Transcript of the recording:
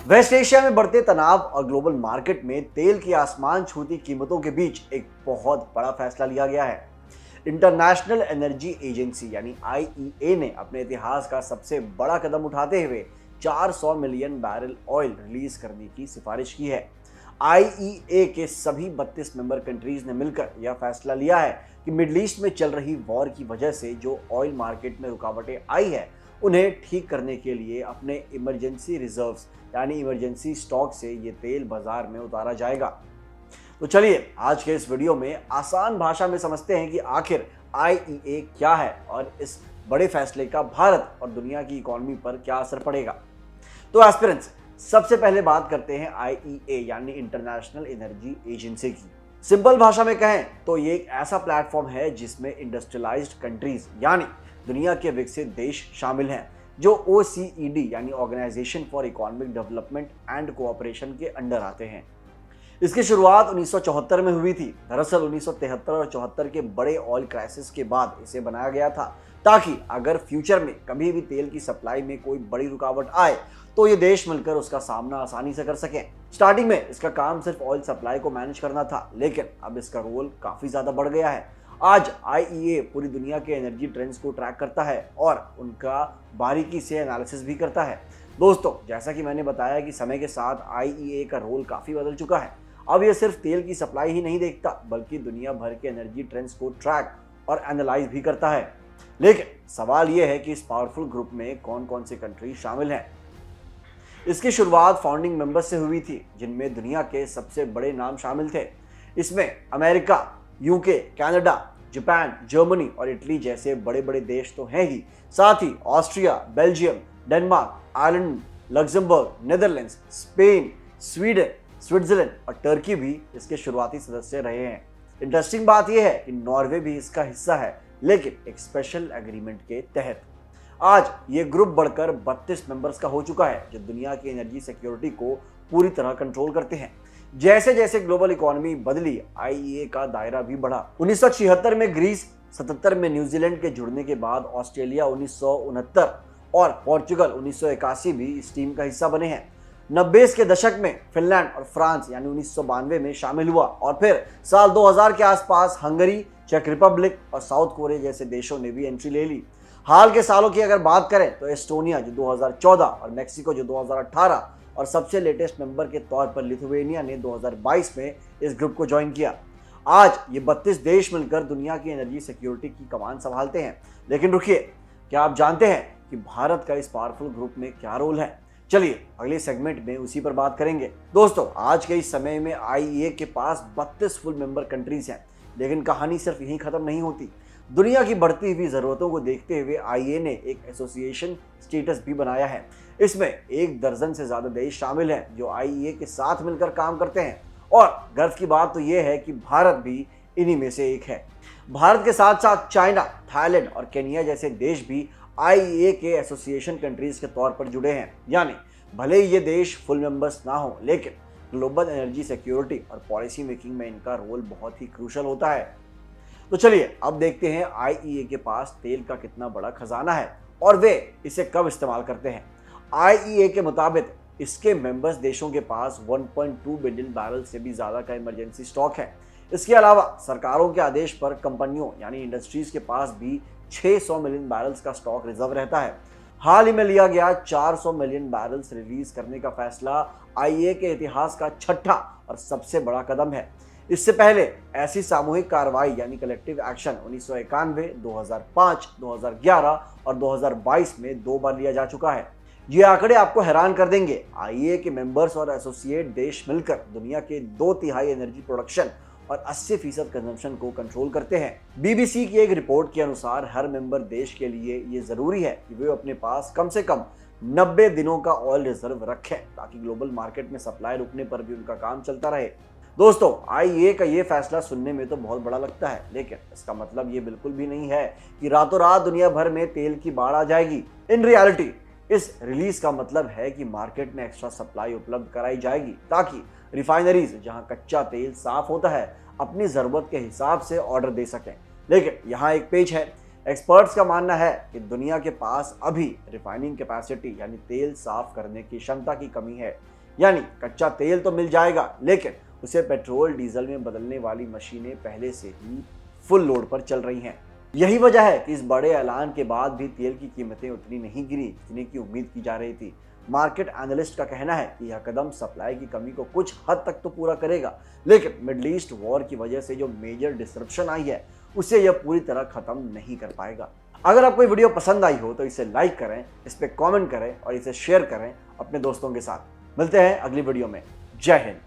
Waste Asia में बढ़ते तनाव और ग्लोबल मार्केट में तेल की आसमान छूती कीमतों के बीच एक बहुत बड़ा फैसला लिया गया है। इंटरनेशनल एनर्जी एजेंसी यानी आईईए ने अपने इतिहास का सबसे बड़ा कदम उठाते हुए 400 मिलियन बैरल ऑयल रिलीज करने की सिफारिश की है। आईईए के सभी 32 मेंबर कंट्रीज ने मिलकर यह फैसला लिया है कि मिडल ईस्ट में चल रही वॉर की वजह से जो ऑयल मार्केट में रुकावटें आई है उन्हें ठीक करने के लिए अपने इमरजेंसी रिजर्व्स यानी इमरजेंसी स्टॉक से ये तेल बाजार में उतारा जाएगा। तो चलिए आज के इस वीडियो में आसान भाषा में समझते हैं कि आखिर आईईए क्या है और इस बड़े फैसले का भारत और दुनिया की इकोनॉमी पर क्या असर पड़ेगा। तो एस्पिरेंट्स, सबसे पहले बात करते हैं आईईए यानी इंटरनेशनल एनर्जी एजेंसी की। सिंपल भाषा में कहें तो ये एक ऐसा प्लेटफॉर्म है जिसमें इंडस्ट्रियलाइज्ड कंट्रीज यानी दुनिया के विकसित देश शामिल हैं जो ओसीईडी यानी organisation for economic development and cooperation के अंडर आते हैं। इसकी शुरुआत 1974 में हुई थी। दरअसल 1973 और 74 के बड़े ऑयल क्राइसिस के बाद इसे बनाया गया था ताकि अगर फ्यूचर में कभी भी तेल की सप्लाई में कोई बड़ी रुकावट आए तो ये देश मिलकर उसका सामना आसानी से कर सकें। स्टार्टिंग में इसका काम सिर्फ ऑयल सप्लाई को मैनेज करना था, लेकिन अब इसका रोल काफी ज्यादा बढ़ गया है। आज आईईए पूरी दुनिया के एनर्जी ट्रेंड्स को ट्रैक करता है और उनका बारीकी से एनालिसिस भी करता है। दोस्तों, जैसा कि मैंने बताया कि समय के साथ आईईए का रोल काफी बदल चुका है। अब यह सिर्फ तेल की सप्लाई ही नहीं देखता बल्कि दुनिया भर के एनर्जी ट्रेंड्स को ट्रैक और एनालाइज भी करता है। लेकिन सवाल यह है कि इस पावरफुल ग्रुप में कौन कौन से कंट्री शामिल हैं। इसकी शुरुआत फाउंडिंग मेंबर्स से हुई थी जिनमें दुनिया के सबसे बड़े नाम शामिल थे। इसमें America, UK, Canada, Japan, Germany और इटली जैसे बड़े बड़े देश तो हैं ही, साथ ही Austria, Belgium, Denmark, Ireland, Luxembourg, Netherlands, Spain, Sweden, Switzerland और टर्की भी इसके शुरुआती सदस्य रहे हैं। इंटरेस्टिंग बात यह है कि नॉर्वे भी इसका हिस्सा है, लेकिन एक स्पेशल एग्रीमेंट के तहत। आज ये ग्रुप बढ़कर 32 मेंबर्स का हो चुका है जो दुनिया की एनर्जी सिक्योरिटी को पूरी तरह कंट्रोल करते हैं। जैसे जैसे ग्लोबल इकोनॉमी बदली, आईईए का दायरा भी बढ़ा। 1976 में ग्रीस, 77 में न्यूजीलैंड के जुड़ने के बाद ऑस्ट्रेलिया 1969 और पोर्चुगल 1981 भी इस टीम का हिस्सा बने हैं। 90 के दशक में फिनलैंड और फ्रांस यानी 1992 में शामिल हुआ और फिर साल 2000 के आसपास हंगरी, चेक रिपब्लिक और साउथ कोरिया जैसे देशों ने भी एंट्री ले ली। हाल के सालों की अगर बात करें तो एस्टोनिया जो 2014 और मेक्सिको जो 2018 और सबसे लेटेस्ट मेंबर के तौर पर लिथुआनिया ने 2022 में इस ग्रुप को ज्वाइन किया। आज ये 32 देश मिलकर दुनिया की एनर्जी सिक्योरिटी की कमान संभालते हैं। लेकिन रुकिए, क्या आप जानते हैं कि भारत का इस पावरफुल ग्रुप में क्या रोल है? चलिए अगले सेगमेंट में उसी पर बात करेंगे। दोस्तों, आज के इस समय में आईईए के पास 32 फुल मेंबर कंट्रीज हैं, लेकिन कहानी सिर्फ यहीं खत्म नहीं होती। दुनिया की बढ़ती हुई जरूरतों को देखते हुए आईईए ने एक एसोसिएशन स्टेटस भी बनाया है। इसमें 1 दर्जन से ज्यादा देश शामिल हैं जो आईईए के साथ मिलकर काम करते हैं और गर्व की बात तो यह है कि भारत भी इन्हीं में से एक है। भारत के साथ साथ चाइना, थाईलैंड और केनिया जैसे देश भी आईईए के एसोसिएशन कंट्रीज के तौर पर जुड़े हैं। यानी भले ही ये देश फुल मेंबर्स ना हो, लेकिन ग्लोबल एनर्जी सिक्योरिटी और पॉलिसी मेकिंग में इनका रोल बहुत ही क्रूशल होता है। तो चलिए अब देखते हैं आईईए के पास तेल का कितना बड़ा खजाना है और वे इसे कब इस्तेमाल करते हैं। आईईए के मुताबिक इसके मेंबर्स देशों के पास 1.2 बिलियन बैरल से भी ज्यादा का इमरजेंसी स्टॉक है। इसके अलावा सरकारों के आदेश पर कंपनियों यानी इंडस्ट्रीज के पास भी 600 मिलियन बैरल्स का स्टॉक रिजर्व रहता है। हाल ही में लिया गया 400 मिलियन बैरल्स रिलीज करने का फैसला आईईए के इतिहास का छठा और सबसे बड़ा कदम है। इससे पहले ऐसी सामूहिक कार्रवाई यानी कलेक्टिव एक्शन 1991, 2005, 2011 और 2022 में 2 बार लिया जा चुका है। ये आंकड़े आपको हैरान कर देंगे। आईईए के मेंबर्स और एसोसिएट देश मिलकर दुनिया के 2/3 एनर्जी प्रोडक्शन और 80% कंजम्पशन को कंट्रोल करते हैं। बीबीसी की एक रिपोर्ट के अनुसार हर मेंबर देश के लिए ये जरूरी है कि वे अपने पास कम से कम 90 दिनों का ऑयल रिजर्व रखें ताकि ग्लोबल मार्केट में सप्लाई रुकने पर भी उनका काम चलता रहे। दोस्तों, आईईए का ये फैसला सुनने में तो बहुत बड़ा लगता है, लेकिन इसका मतलब ये बिल्कुल भी नहीं है कि रातों रात दुनिया भर में तेल की बाढ़ आ जाएगी। इन रियलिटी इस रिलीज का मतलब है कि मार्केट में एक्स्ट्रा सप्लाई उपलब्ध कराई जाएगी ताकि रिफाइनरीज जहां कच्चा तेल साफ होता है अपनी जरूरत के हिसाब से ऑर्डर दे सकें। लेकिन यहाँ एक पेच है, एक्सपर्ट्स का मानना है कि दुनिया के पास अभी रिफाइनिंग कैपेसिटी यानी तेल साफ करने की क्षमता की कमी है। यानी कच्चा तेल तो मिल जाएगा, लेकिन उसे पेट्रोल डीजल में बदलने वाली मशीनें पहले से ही फुल लोड पर चल रही हैं। यही वजह है कि इस बड़े ऐलान के बाद भी तेल की कीमतें उतनी नहीं गिरी जितनी की उम्मीद की जा रही थी। मार्केट एनालिस्ट का कहना है कि यह कदम सप्लाई की कमी को कुछ हद तक तो पूरा करेगा, लेकिन मिडल ईस्ट वॉर की वजह से जो मेजर डिसरप्शन आई है उसे यह पूरी तरह खत्म नहीं कर पाएगा। अगर आपको ये वीडियो पसंद आई हो तो इसे लाइक करें, इस पर कमेंट करें और इसे शेयर करें अपने दोस्तों के साथ। मिलते हैं अगली वीडियो में। जय हिंद।